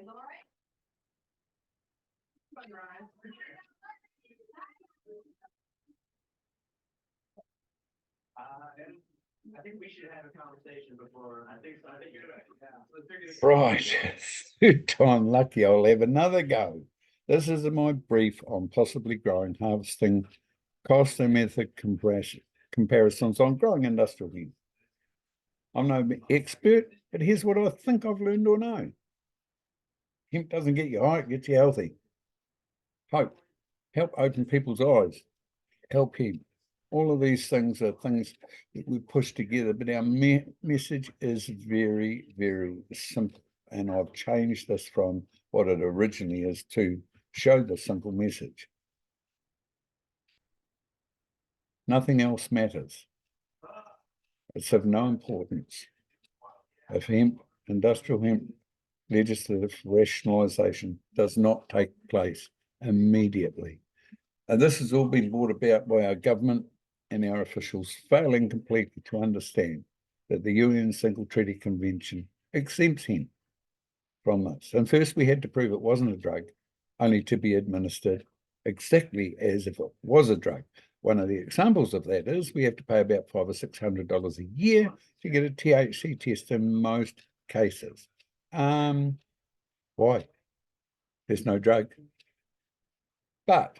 I think we should have a conversation before. I think so. I think you're right. Right. Third time lucky I'll have another go. This is my brief on possibly growing, harvesting, cost and method comparisons on growing industrial hemp. I'm no expert, but here's what I think I've learned or know. Hemp doesn't get you high, it gets you healthy. Hope. Help open people's eyes. Help hemp. All of these things are things that we push together, but our message is very, very simple. And I've changed this from what it originally is to show the simple message. Nothing else matters. It's of no importance. If hemp, industrial hemp, legislative rationalization does not take place immediately. And this has all been brought about by our government and our officials failing completely to understand that the UN Single Treaty Convention exempts hemp from this. And first we had to prove it wasn't a drug, only to be administered exactly as if it was a drug. One of the examples of that is we have to pay about $500 or $600 a year to get a THC test in most cases. Why? There's no drug. But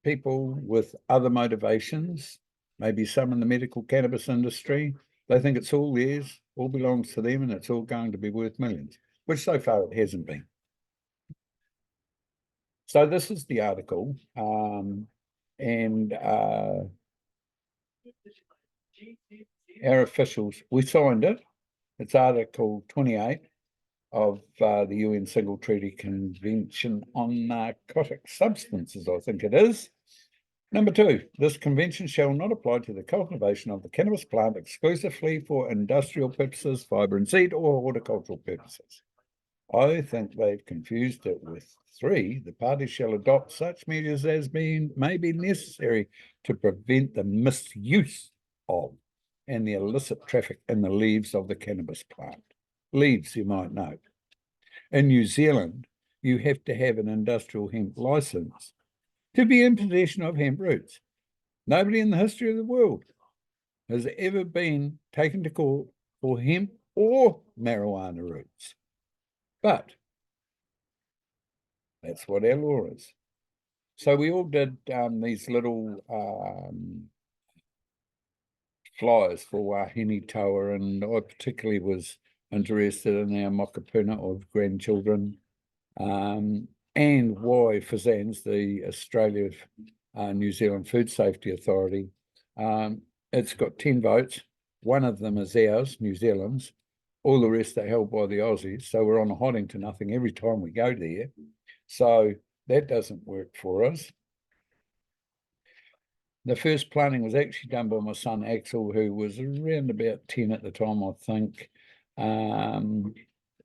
people with other motivations, maybe some in the medical cannabis industry, they think it's all theirs, all belongs to them, and it's all going to be worth millions, which so far it hasn't been. So this is the article, and our officials, we signed it. It's Article 28 of the UN Single Treaty Convention on Narcotic Substances, I think it is. Number 2, this convention shall not apply to the cultivation of the cannabis plant exclusively for industrial purposes, fibre and seed, or horticultural purposes. I think they've confused it with 3. The parties shall adopt such measures as may be necessary to prevent the misuse of and the illicit traffic in the leaves of the cannabis plant. Leaves, you might note. In New Zealand, you have to have an industrial hemp license to be in possession of hemp roots. Nobody in the history of the world has ever been taken to court for hemp or marijuana roots. But that's what our law is. So we all did these little flyers for WahineToa, and I particularly was interested in our mokapuna of grandchildren, and why FSANZ, the Australia New Zealand Food Safety Authority, it's got 10 votes. One of them is ours, New Zealand's. All the rest are held by the Aussies. So we're on a hiding to nothing every time we go there. So that doesn't work for us. The first planting was actually done by my son Axel, who was around about 10 at the time, I think.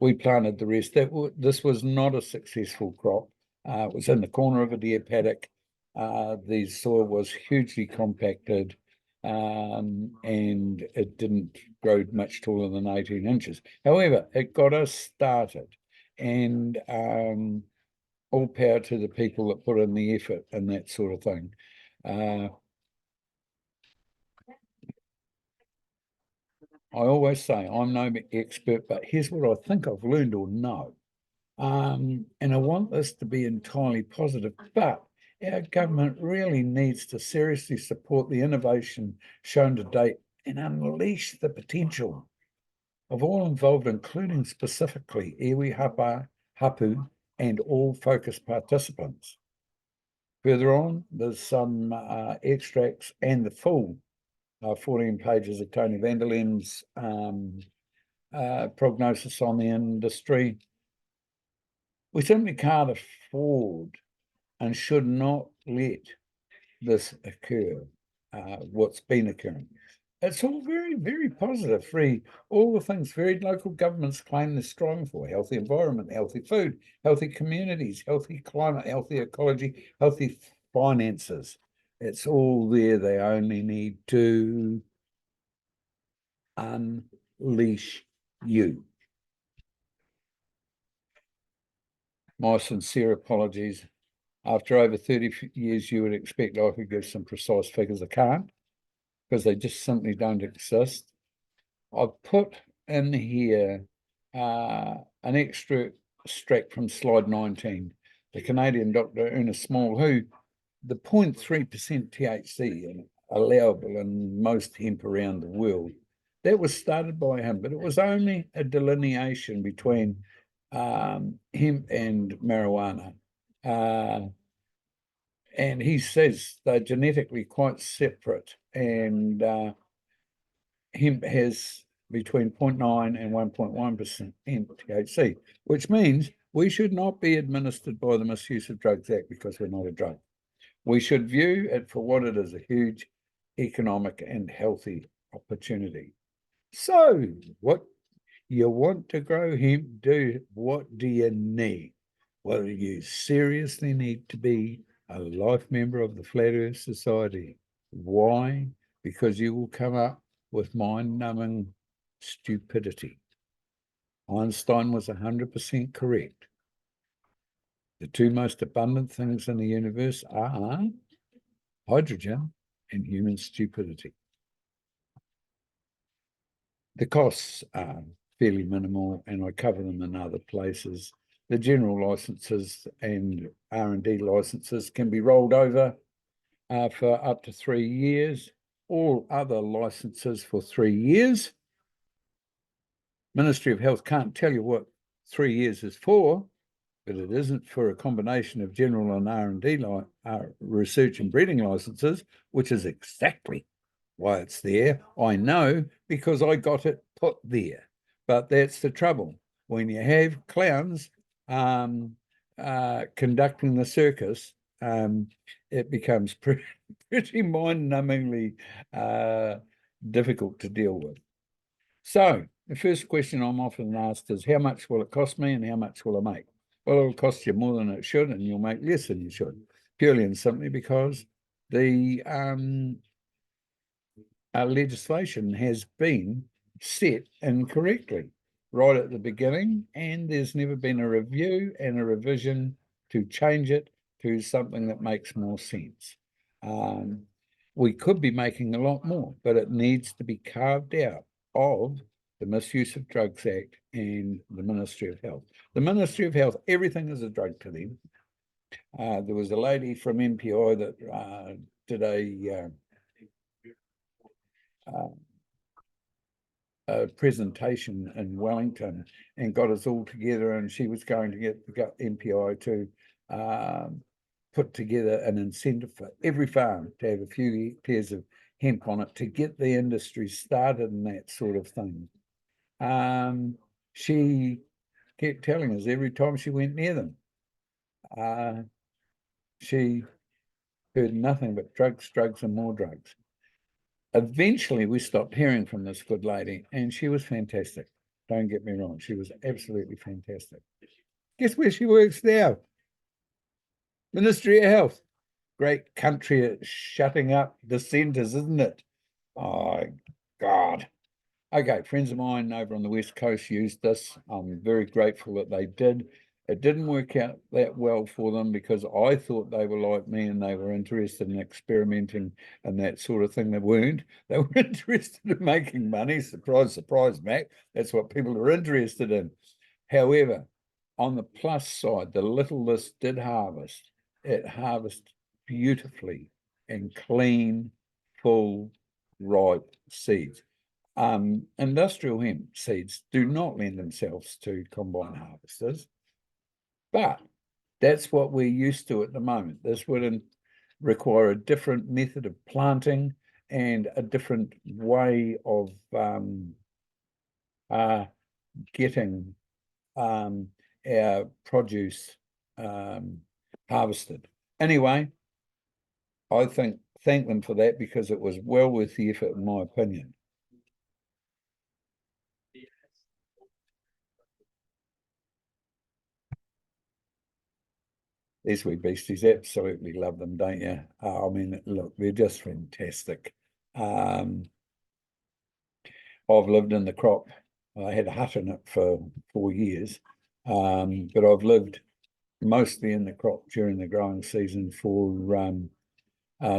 We planted the rest. This was not a successful crop. It was in the corner of a deer paddock. The soil was hugely compacted, and it didn't grow much taller than 18 inches. However, it got us started, and all power to the people that put in the effort and that sort of thing. I always say I'm no expert, but here's what I think I've learned or know. And I want this to be entirely positive, but our government really needs to seriously support the innovation shown to date and unleash the potential of all involved, including specifically iwi, hapu, and all focused participants. Further on, there's some extracts and the full 14 pages of Tony Vanderlem's prognosis on the industry. We simply can't afford and should not let this occur, what's been occurring. It's all very, very positive. All the things varied local governments claim they're striving for: healthy environment, healthy food, healthy communities, healthy climate, healthy ecology, healthy finances. It's all there. They only need to unleash you. My sincere apologies. After over 30 years, you would expect I could give some precise figures. I can't, because they just simply don't exist. I've put in here an extract from slide 19. The Canadian doctor Ernest Small, who the 0.3% THC allowable in most hemp around the world, that was started by him, but it was only a delineation between hemp and marijuana. And he says they're genetically quite separate, and hemp has between 0.9 and 1.1% THC, which means we should not be administered by the Misuse of Drugs Act because we're not a drug. We should view it for what it is, a huge economic and healthy opportunity. So, what you want to grow hemp, what do you need? Well, you seriously need to be a life member of the Flat Earth Society. Why? Because you will come up with mind-numbing stupidity. Einstein was 100% correct. The two most abundant things in the universe are hydrogen and human stupidity. The costs are fairly minimal, and I cover them in other places. The general licenses and R&D licenses can be rolled over for up to 3 years. All other licenses for 3 years. Ministry of Health can't tell you what 3 years is for, but it isn't for a combination of general and R&D research and breeding licenses, which is exactly why it's there. I know because I got it put there. But that's the trouble. When you have clowns conducting the circus, it becomes pretty mind-numbingly difficult to deal with. So the first question I'm often asked is, how much will it cost me and how much will I make? Well, it'll cost you more than it should, and you'll make less than you should, purely and simply because the legislation has been set incorrectly right at the beginning, and there's never been a review and a revision to change it to something that makes more sense. We could be making a lot more, but it needs to be carved out of the Misuse of Drugs Act and the Ministry of Health. The Ministry of Health, everything is a drug to them. There was a lady from MPI that did a presentation in Wellington and got us all together, and she was going to get the MPI to put together an incentive for every farm to have a few hectares of hemp on it to get the industry started and that sort of thing. She kept telling us every time she went near them, she heard nothing but drugs, drugs, and more drugs. Eventually, we stopped hearing from this good lady, and she was fantastic. Don't get me wrong. She was absolutely fantastic. Guess where she works now? Ministry of Health. Great country at shutting up the centres, isn't it? Oh, God. Okay, friends of mine over on the West Coast used this. I'm very grateful that they did. It didn't work out that well for them because I thought they were like me and they were interested in experimenting and that sort of thing. They weren't. They were interested in making money. Surprise, surprise, Mac. That's what people are interested in. However, on the plus side, the little this did harvest, it harvested beautifully and clean, full, ripe seeds. Industrial hemp seeds do not lend themselves to combine harvesters, but that's what we're used to at the moment. This would require a different method of planting and a different way of getting our produce harvested. Anyway, I thank them for that because it was well worth the effort, in my opinion. These wee beasties, absolutely love them, don't you? I mean, look, they're just fantastic. I've lived in the crop. I had a hut in it for 4 years, but I've lived mostly in the crop during the growing season for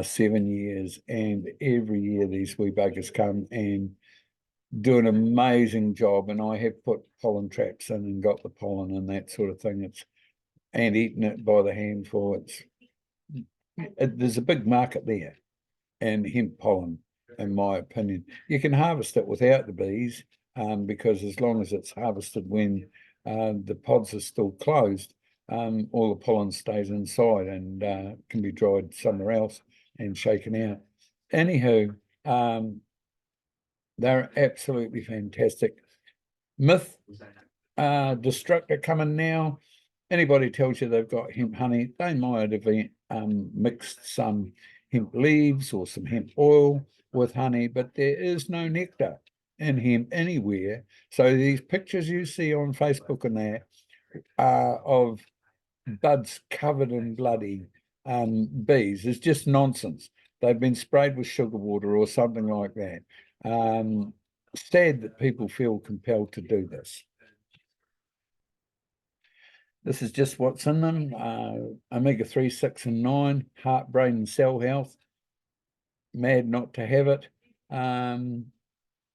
7 years, and every year these wee buggers come and do an amazing job, and I have put pollen traps in and got the pollen and that sort of thing. And eaten it by the handful. There's a big market there, and hemp pollen, in my opinion. You can harvest it without the bees, because as long as it's harvested when the pods are still closed, all the pollen stays inside and can be dried somewhere else and shaken out. Anywho, they're absolutely fantastic. Myth destructor coming now. Anybody tells you they've got hemp honey, they might have mixed some hemp leaves or some hemp oil with honey, but there is no nectar in hemp anywhere. So these pictures you see on Facebook and that of buds covered in bloody bees is just nonsense. They've been sprayed with sugar water or something like that. Sad that people feel compelled to do this. This is just what's in them. Omega-3, 6 and 9, heart, brain and cell health. Mad not to have it. I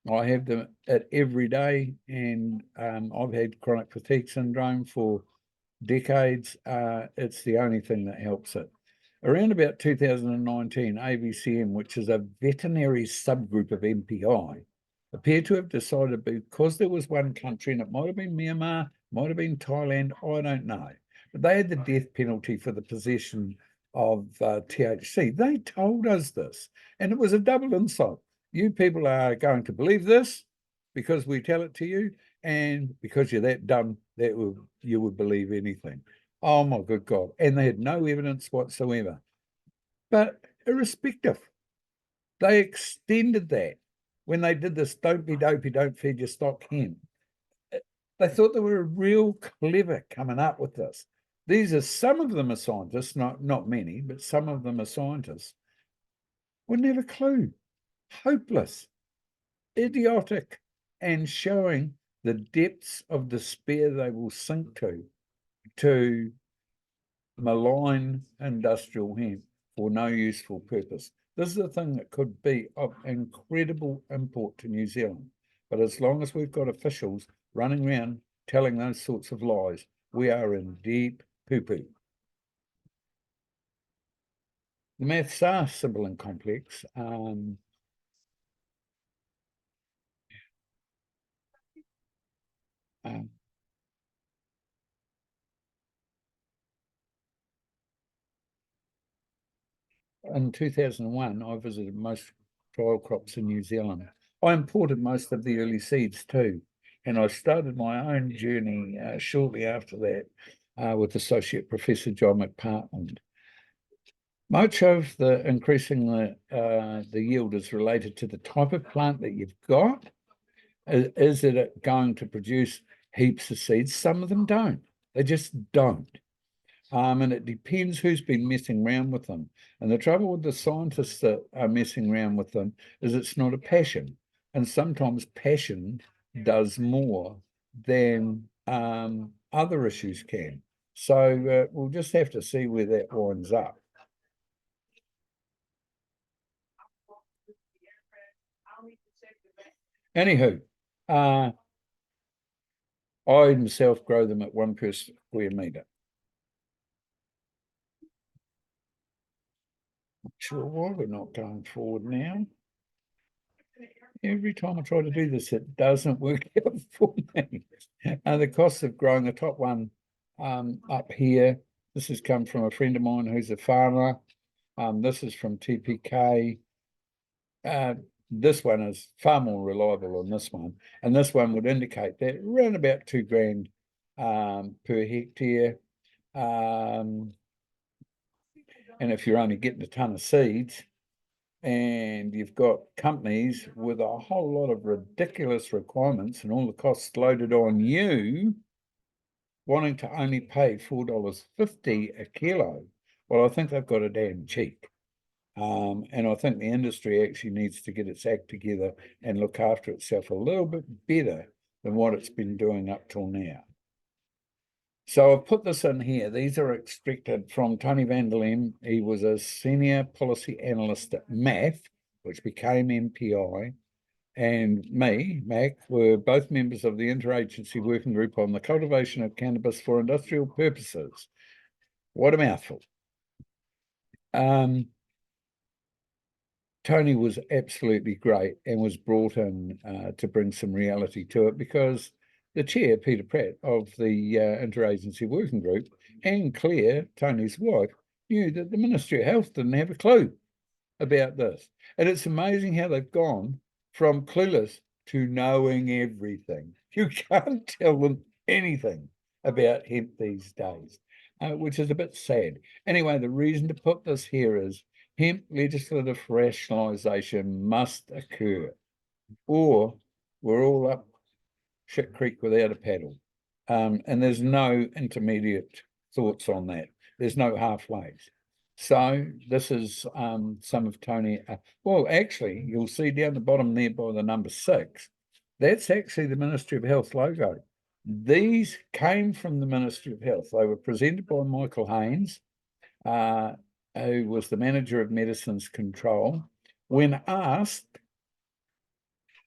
have it every day, and I've had chronic fatigue syndrome for decades. It's the only thing that helps it. Around about 2019, AVCM, which is a veterinary subgroup of MPI, appeared to have decided, because there was one country, and it might have been Myanmar, might have been Thailand, I don't know, but they had the death penalty for the possession of THC. They told us this, and it was a double insult. You people are going to believe this because we tell it to you, and because you're that dumb that you would believe anything. Oh my good God. And they had no evidence whatsoever. But irrespective, they extended that when they did this don't be dopey, don't feed your stock hemp. They thought they were real clever coming up with this. Some of them are scientists, not many, but some of them are scientists. Wouldn't have a clue. Hopeless, idiotic, and showing the depths of despair they will sink to malign industrial hemp for no useful purpose. This is a thing that could be of incredible import to New Zealand. But as long as we've got officials running around telling those sorts of lies, we are in deep poo-poo. The maths are simple and complex. In 2001, I visited most trial crops in New Zealand. I imported most of the early seeds too, and I started my own journey shortly after that with Associate Professor John McPartland. Much of the increasing the yield is related to the type of plant that you've got. Is it going to produce heaps of seeds? Some of them don't. They just don't. And it depends who's been messing around with them. And the trouble with the scientists that are messing around with them is it's not a passion. And sometimes passion does more than other issues can. So we'll just have to see where that winds up. Anywho, I myself grow them at 1 per square metre. Not sure why we're not going forward now. Every time I try to do this, it doesn't work out for me. The cost of growing the top one up here, this has come from a friend of mine who's a farmer. This is from TPK. This one is far more reliable than this one. And this one would indicate that around about $2,000 per hectare. And if you're only getting a ton of seeds, and you've got companies with a whole lot of ridiculous requirements and all the costs loaded on you, wanting to only pay $4.50 a kilo, well, I think they've got a damn cheek. And I think the industry actually needs to get its act together and look after itself a little bit better than what it's been doing up till now. So I've put this in here. These are extracted from Tony van der Lem. He was a senior policy analyst at MAF, which became MPI, and me, Mac, were both members of the interagency working group on the cultivation of cannabis for industrial purposes. What a mouthful. Tony was absolutely great and was brought in to bring some reality to it, because the chair, Peter Pratt, of the interagency working group, and Claire, Tony's wife, knew that the Ministry of Health didn't have a clue about this. And it's amazing how they've gone from clueless to knowing everything. You can't tell them anything about hemp these days, which is a bit sad. Anyway, the reason to put this here is hemp legislative rationalisation must occur, or we're all up shit creek without a paddle. And there's no intermediate thoughts on that. There's no halfways. So this is some of Tony. Well, actually, you'll see down the bottom there by the number 6. That's actually the Ministry of Health logo. These came from the Ministry of Health. They were presented by Michael Haynes, who was the manager of Medicines Control. When asked,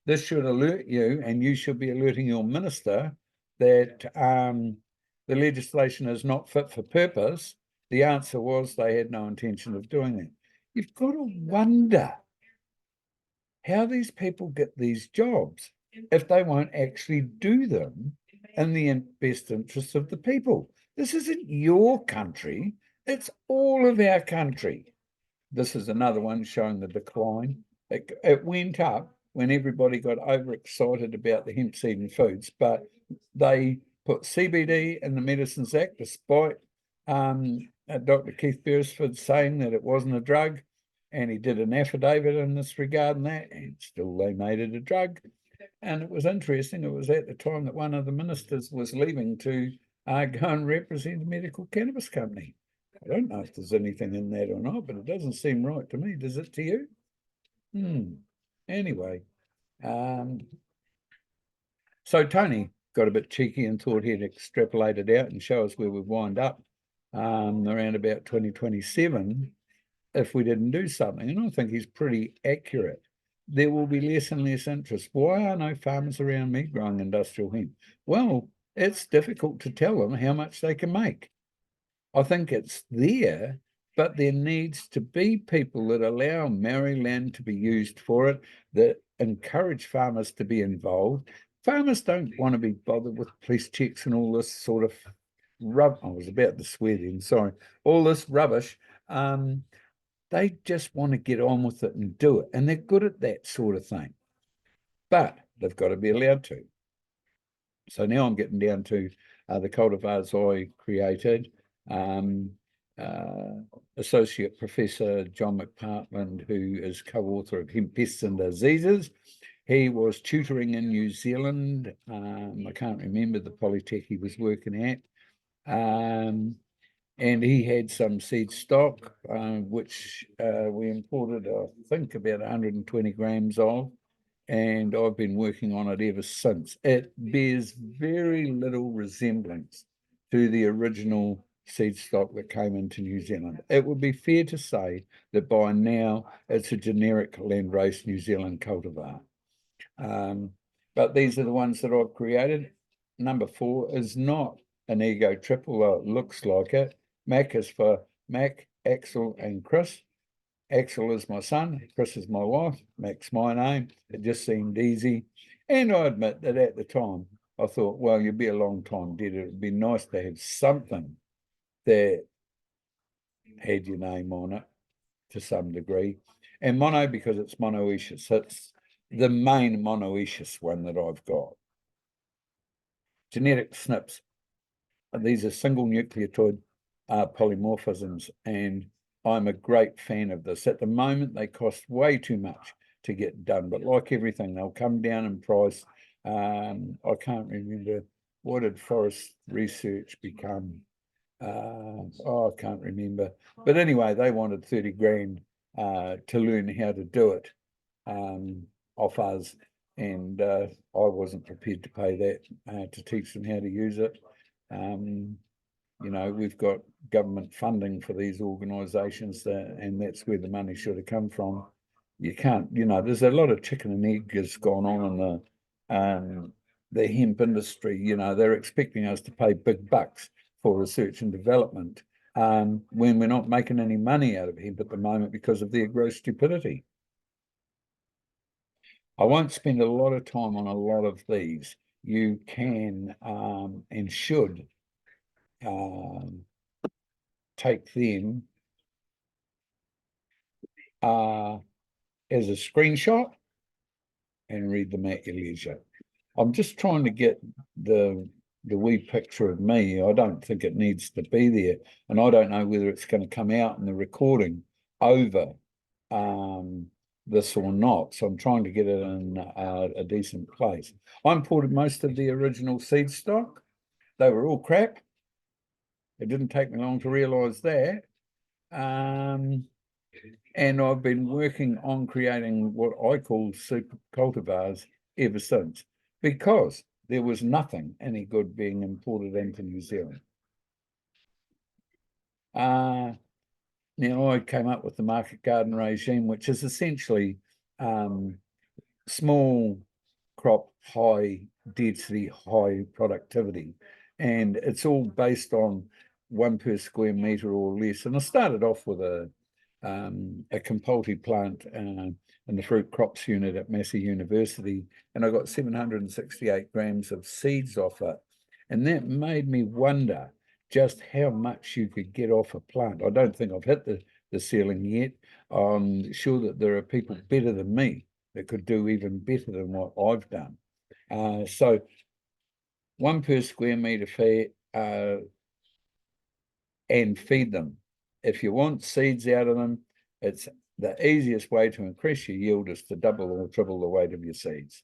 this should alert you, and you should be alerting your minister, that the legislation is not fit for purpose. The answer was they had no intention of doing that. You've got to wonder how these people get these jobs if they won't actually do them in the best interests of the people. This isn't your country, it's all of our country. This is another one showing the decline. It went up when everybody got overexcited about the hemp seed and foods, but they put CBD in the Medicines Act, despite Dr. Keith Beresford saying that it wasn't a drug, and he did an affidavit in this regard and that, and still they made it a drug. And it was interesting, it was at the time that one of the ministers was leaving to go and represent a medical cannabis company. I don't know if there's anything in that or not, but it doesn't seem right to me. Does it to you? Anyway, so Tony got a bit cheeky and thought he'd extrapolate it out and show us where we wind up around about 2027 if we didn't do something. And I think he's pretty accurate. There will be less and less interest. Why are no farmers around me growing industrial hemp? Well, it's difficult to tell them how much they can make. I think it's there, but there needs to be people that allow Maori land to be used for it, that encourage farmers to be involved. Farmers don't want to be bothered with police checks and all this sort of rubbish. I was about to swear then, sorry. All this rubbish. They just want to get on with it and do it. And they're good at that sort of thing. But they've got to be allowed to. So now I'm getting down to the cultivars I created. Associate Professor John McPartland, who is co-author of Hemp Pests and Diseases. He was tutoring in New Zealand. I can't remember the polytech he was working at. And he had some seed stock, which we imported, I think, about 120 grams of, and I've been working on it ever since. It bears very little resemblance to the original seed stock that came into New Zealand. It would be fair to say that by now it's a generic landrace New Zealand cultivar. But these are the ones that I've created. Number 4 is not an ego trip, although it looks like it. Mac is for Mac, Axel, and Chris. Axel is my son, Chris is my wife, Mac's my name. It just seemed easy. And I admit that at the time, I thought, well, you'd be a long time dead. It would be nice to have something that had your name on it to some degree. And mono, because it's monoecious. It's the main monoecious one that I've got. Genetic SNPs. These are single nucleotide polymorphisms, and I'm a great fan of this. At the moment, they cost way too much to get done, but like everything, they'll come down in price. I can't remember, what did Forest Research become? I can't remember. But anyway, they wanted 30 grand to learn how to do it off us, and I wasn't prepared to pay that to teach them how to use it. You know, we've got government funding for these organisations and that's where the money should have come from. You can't, you know, there's a lot of chicken and egg has gone on in the hemp industry. You know, they're expecting us to pay big bucks for research and development when we're not making any money out of hemp at the moment because of their gross stupidity. I won't spend a lot of time on a lot of these. You can and should take them as a screenshot and read them at your leisure. I'm just trying to get the wee picture of me. I don't think it needs to be there, and I don't know whether it's going to come out in the recording over this or not. So I'm trying to get it in a decent place. I imported most of the original seed stock. They were all crap. It didn't take me long to realise that. And I've been working on creating what I call super cultivars ever since, because there was nothing any good being imported into New Zealand. Now I came up with the market garden regime, which is essentially small crop, high density, high productivity. And it's all based on 1 per square metre or less. And I started off with a compulsory plant in the fruit crops unit at Massey University, and I got 768 grams of seeds off it. And that made me wonder just how much you could get off a plant. I don't think I've hit the ceiling yet. I'm sure that there are people better than me that could do even better than what I've done. So 1 per square metre feed and feed them. If you want seeds out of them, it's the easiest way to increase your yield is to double or triple the weight of your seeds.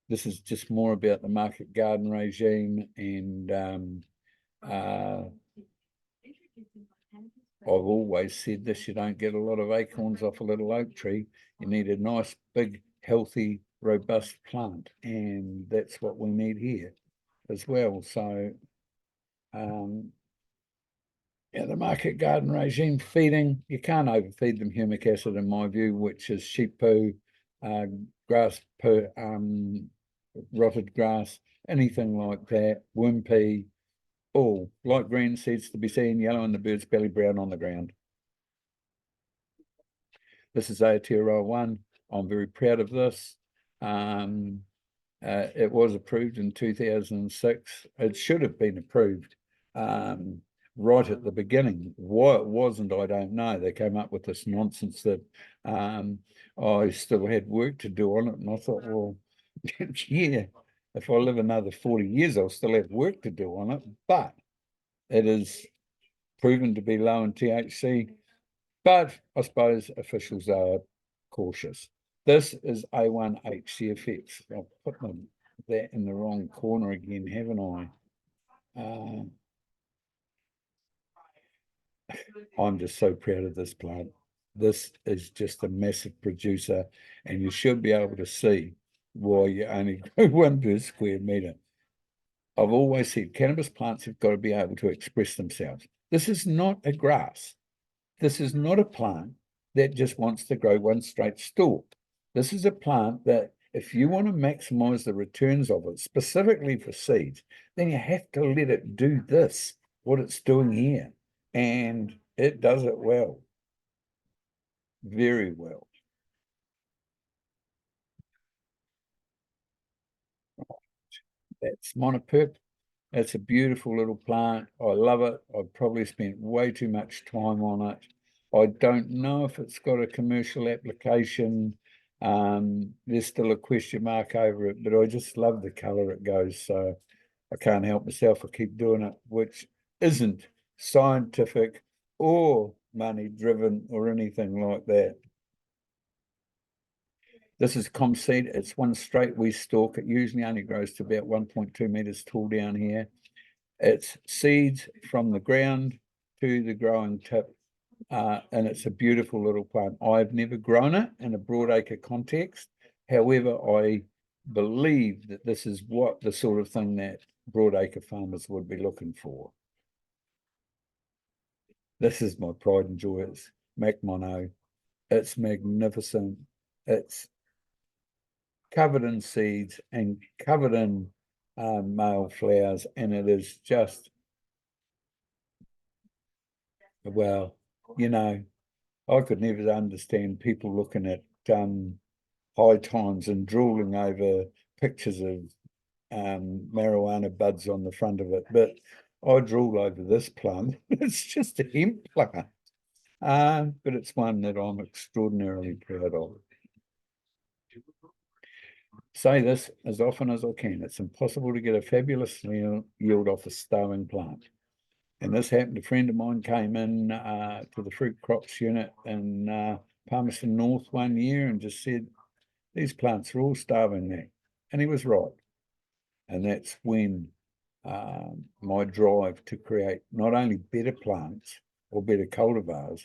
This is just more about the market garden regime, and I've always said this: you don't get a lot of acorns off a little oak tree. You need a nice, big, healthy, robust plant, and that's what we need here as well. So yeah, the market garden regime feeding, you can't overfeed them humic acid in my view, which is sheep poo, grass poo, rotted grass, anything like that, worm pea, all light green seeds to be seen, yellow in the bird's belly, brown on the ground. This is Aotearoa 1. I'm very proud of this. It was approved in 2006. It should have been approved right at the beginning. Why it wasn't, I don't know. They came up with this nonsense that I still had work to do on it, and I thought, well, yeah, if I live another 40 years, I'll still have work to do on it, but it is proven to be low in THC, but I suppose officials are cautious. This is A1HCFX. I've put that in the wrong corner again, haven't I? I'm just so proud of this plant. This is just a massive producer, and you should be able to see why you only grow 1 per square metre. I've always said cannabis plants have got to be able to express themselves. This is not a grass. This is not a plant that just wants to grow one straight stalk. This is a plant that if you want to maximize the returns of it, specifically for seeds, then you have to let it do this, what it's doing here. And it does it well. Very well. That's monoperp. It's a beautiful little plant. I love it. I've probably spent way too much time on it. I don't know if it's got a commercial application. There's still a question mark over it, but I just love the color it goes. So I can't help myself. I keep doing it, which isn't scientific or money driven or anything like that. This is comp seed. It's one straight wee stalk. It usually only grows to about 1.2 meters tall down here. It's seeds from the ground to the growing tip, and it's a beautiful little plant. I've never grown it in a broadacre context. However, I believe that this is what the sort of thing that broadacre farmers would be looking for. This is my pride and joy. It's Mac Mono. It's magnificent. It's covered in seeds and covered in male flowers, and it is just, well, you know, I could never understand people looking at high times and drooling over pictures of marijuana buds on the front of it, but I drool over this plant. It's just a hemp plant, but it's one that I'm extraordinarily proud of. Say this as often as I can. It's impossible to get a fabulous yield off a starving plant. And this happened. A friend of mine came in to the fruit crops unit in Palmerston North one year and just said, these plants are all starving there. And he was right. And that's when my drive to create not only better plants or better cultivars,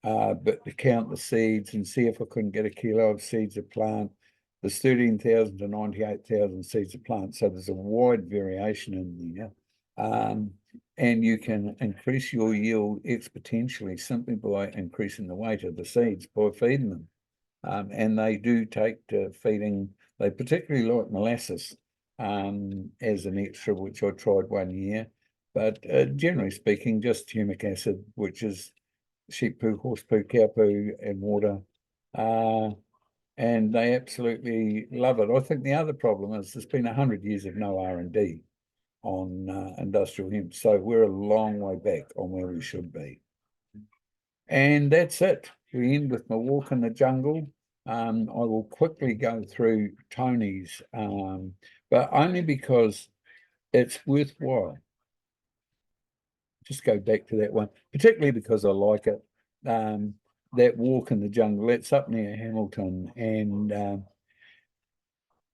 but to count the seeds and see if I couldn't get a kilo of seeds of plant. There's 13,000 to 98,000 seeds of plant. So there's a wide variation in there. And you can increase your yield exponentially simply by increasing the weight of the seeds by feeding them. And they do take to feeding, they particularly like molasses as an extra, which I tried one year. But generally speaking, just humic acid, which is sheep poo, horse poo, cow poo, and water. And they absolutely love it. I think the other problem is there's been 100 years of no R&D on industrial hemp. So we're a long way back on where we should be. And that's it. We end with my walk in the jungle. I will quickly go through Tony's, but only because it's worthwhile. Just go back to that one, particularly because I like it. That walk in the jungle, that's up near Hamilton, and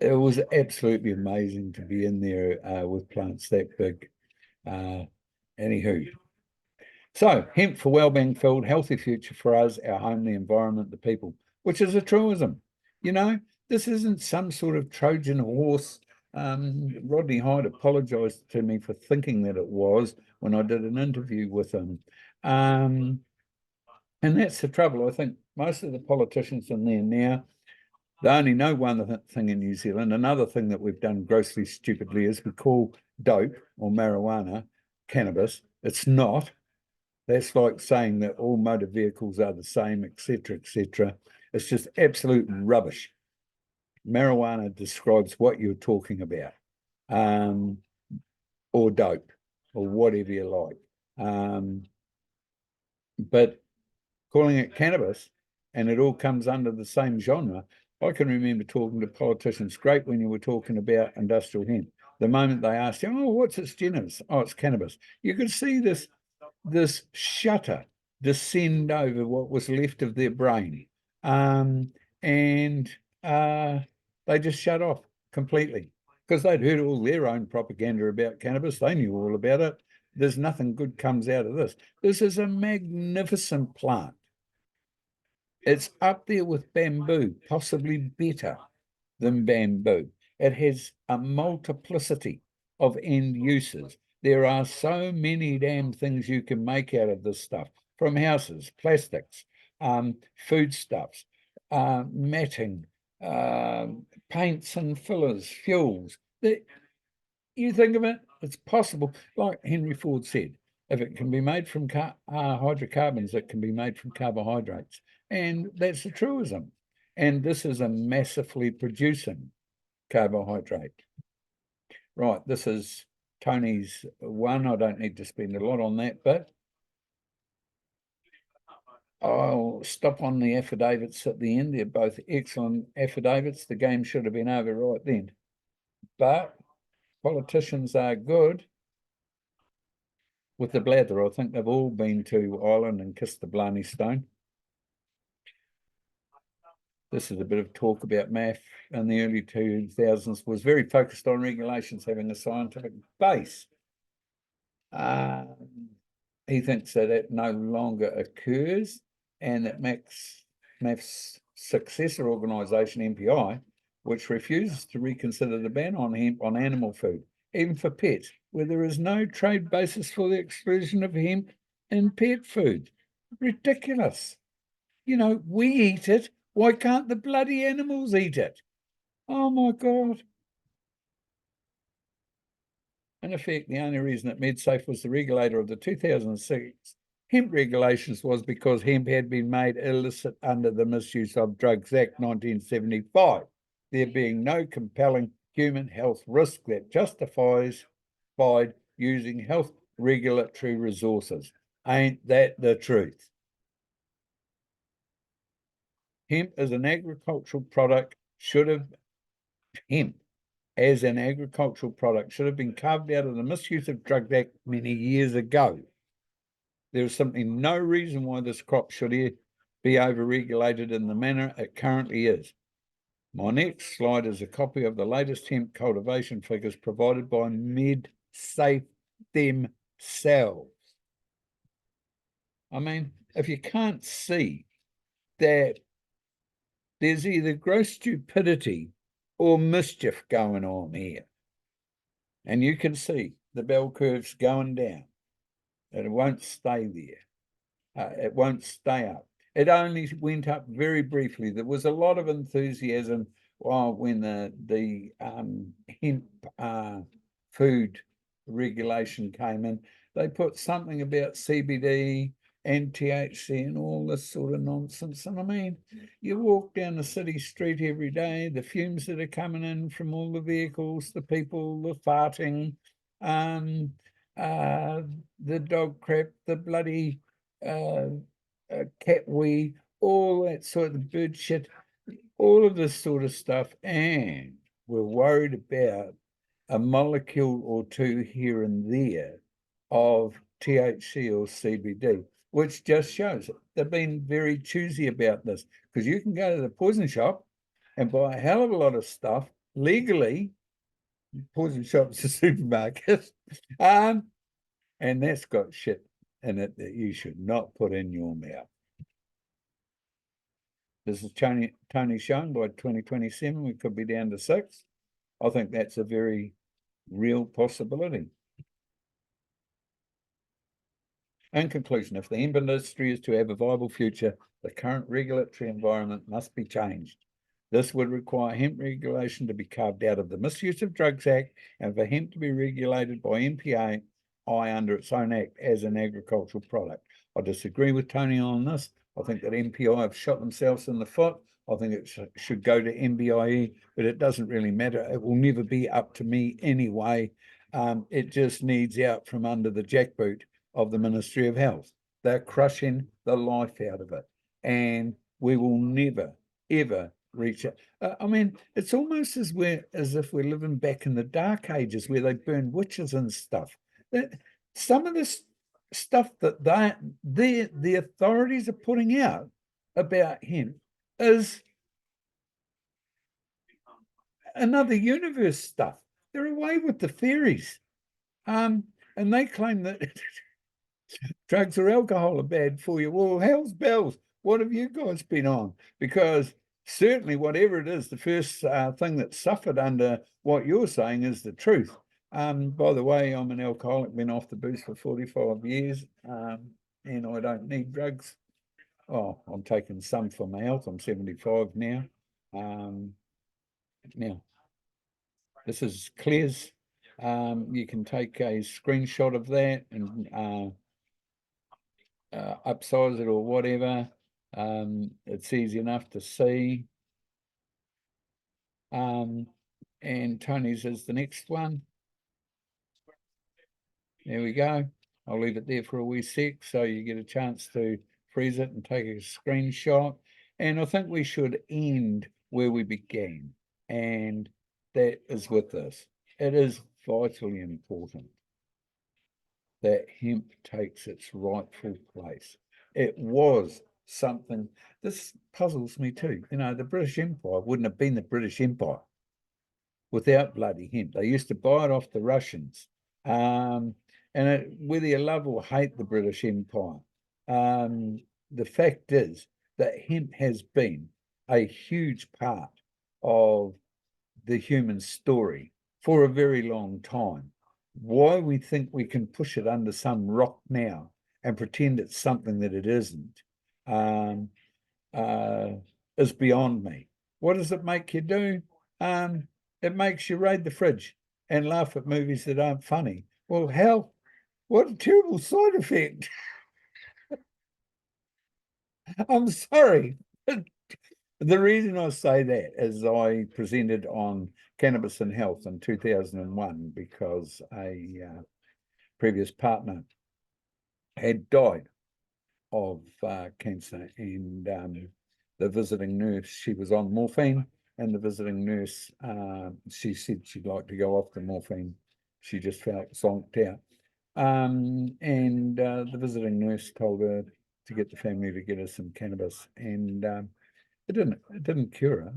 it was absolutely amazing to be in there with plants that big. Anywho, so hemp for well-being filled, healthy future for us, our home, the environment, the people, which is a truism. You know, this isn't some sort of Trojan horse. Rodney Hyde apologized to me for thinking that it was when I did an interview with him. And that's the trouble. I think most of the politicians in there now, they only know one thing in New Zealand. Another thing that we've done grossly stupidly is we call dope or marijuana cannabis. It's not. That's like saying that all motor vehicles are the same, etc., etc. It's just absolute rubbish. Marijuana describes what you're talking about, or dope, or whatever you like. But calling it cannabis, and it all comes under the same genre. I can remember talking to politicians, great when you were talking about industrial hemp. The moment they asked you, oh, what's its genus? Oh, it's cannabis. You could see this shutter descend over what was left of their brain. And they just shut off completely because they'd heard all their own propaganda about cannabis. They knew all about it. There's nothing good comes out of this. This is a magnificent plant. It's up there with bamboo, possibly better than bamboo. It has a multiplicity of end uses. There are so many damn things you can make out of this stuff, from houses, plastics, foodstuffs, matting, paints and fillers, fuels. You think of it, it's possible. Like Henry Ford said, if it can be made from hydrocarbons, it can be made from carbohydrates. And that's a truism. And this is a massively producing carbohydrate. Right, this is Tony's one. I don't need to spend a lot on that, but I'll stop on the affidavits at the end. They're both excellent affidavits. The game should have been over right then. But politicians are good with the blather. I think they've all been to Ireland and kissed the Blarney Stone. This is a bit of talk about math in the early 2000s, was very focused on regulations having a scientific base. He thinks that it no longer occurs and that math's successor organisation, MPI, which refuses to reconsider the ban on hemp on animal food, even for pets, where there is no trade basis for the exclusion of hemp in pet food. Ridiculous. You know, we eat it. Why can't the bloody animals eat it? Oh my God. In effect, the only reason that MedSafe was the regulator of the 2006 hemp regulations was because hemp had been made illicit under the Misuse of Drugs Act 1975, there being no compelling human health risk that justifies using health regulatory resources. Ain't that the truth? Hemp as an agricultural product hemp as an agricultural product should have been carved out of the Misuse of Drugs Act many years ago. There is simply no reason why this crop should be over-regulated in the manner it currently is. My next slide is a copy of the latest hemp cultivation figures provided by MedSafe themselves. I mean, if you can't see that there's either gross stupidity or mischief going on here, and you can see the bell curve's going down, and it won't stay there. It won't stay up. It only went up very briefly. There was a lot of enthusiasm when the hemp food regulation came in. They put something about CBD and THC and all this sort of nonsense. And I mean, you walk down the city street every day, the fumes that are coming in from all the vehicles, the people, the farting, the dog crap, the bloody cat wee, all that sort of bird shit, all of this sort of stuff. And we're worried about a molecule or two here and there of THC or CBD, which just shows they've been very choosy about this, because you can go to the poison shop and buy a hell of a lot of stuff legally. Poison shop's a supermarket, and that's got shit in it that you should not put in your mouth. This is Tony showing by 2027 we could be down to 6. I think that's a very real possibility. In conclusion, if the hemp industry is to have a viable future, the current regulatory environment must be changed. This would require hemp regulation to be carved out of the Misuse of Drugs Act and for hemp to be regulated by MPAI under its own act as an agricultural product. I disagree with Tony on this. I think that MPI have shot themselves in the foot. I think it should go to MBIE, but it doesn't really matter. It will never be up to me anyway. It just needs out from under the jackboot of the Ministry of Health. They're crushing the life out of it, and we will never, ever reach it. I mean, it's almost as if we're living back in the dark ages where they burn witches and stuff. Some of this stuff that the authorities are putting out about hemp is another universe stuff. They're away with the fairies, and they claim that drugs or alcohol are bad for you. Well, hell's bells, what have you guys been on? Because certainly whatever it is, the first thing that suffered under what you're saying is the truth. By the way, I'm an alcoholic, been off the booze for 45 years, and I don't need drugs. Oh, I'm taking some for my health. I'm 75 now. Now, this is Claire's. You can take a screenshot of that and upsize it or whatever. It's easy enough to see. And Tony's is the next one. There we go. I'll leave it there for a wee sec so you get a chance to freeze it and take a screenshot. And I think we should end where we began, and that is with this. It is vitally important that hemp takes its rightful place. It was something, this puzzles me too. You know, the British Empire wouldn't have been the British Empire without bloody hemp. They used to buy it off the Russians. And whether you love or hate the British Empire, the fact is that hemp has been a huge part of the human story for a very long time. Why we think we can push it under some rock now and pretend it's something that it isn't, is beyond me. What does it make you do? It makes you raid the fridge and laugh at movies that aren't funny. Well, hell, what a terrible side effect. I'm sorry. The reason I say that is I presented on cannabis and health in 2001 because a previous partner had died of cancer, and the visiting nurse, she was on morphine, and the visiting nurse, she said she'd like to go off the morphine. She just felt zonked out. And the visiting nurse told her to get the family to get her some cannabis, and it didn't cure her,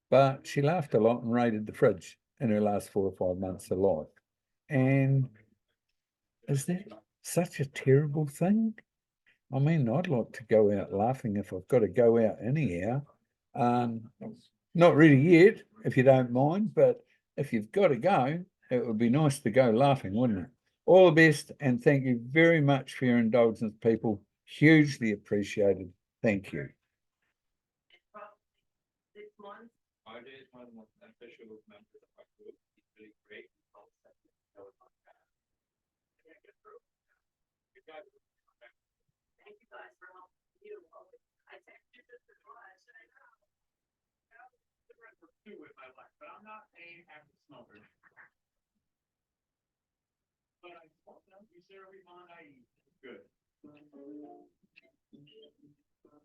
but she laughed a lot and raided the fridge in her last 4 or 5 months of life. And is that such a terrible thing? I mean, I'd like to go out laughing if I've got to go out anyhow. Not really yet, if you don't mind, but if you've got to go, it would be nice to go laughing, wouldn't it? All the best, and thank you very much for your indulgence, people. Hugely appreciated. Thank you. RJ is one of the most beneficial members of our group. He's really great. Thank you guys for helping you. I texted you this twice, and I know. Two with my wife, but I'm not a average smoker. But I smoke them. You serve me on I eat. Good.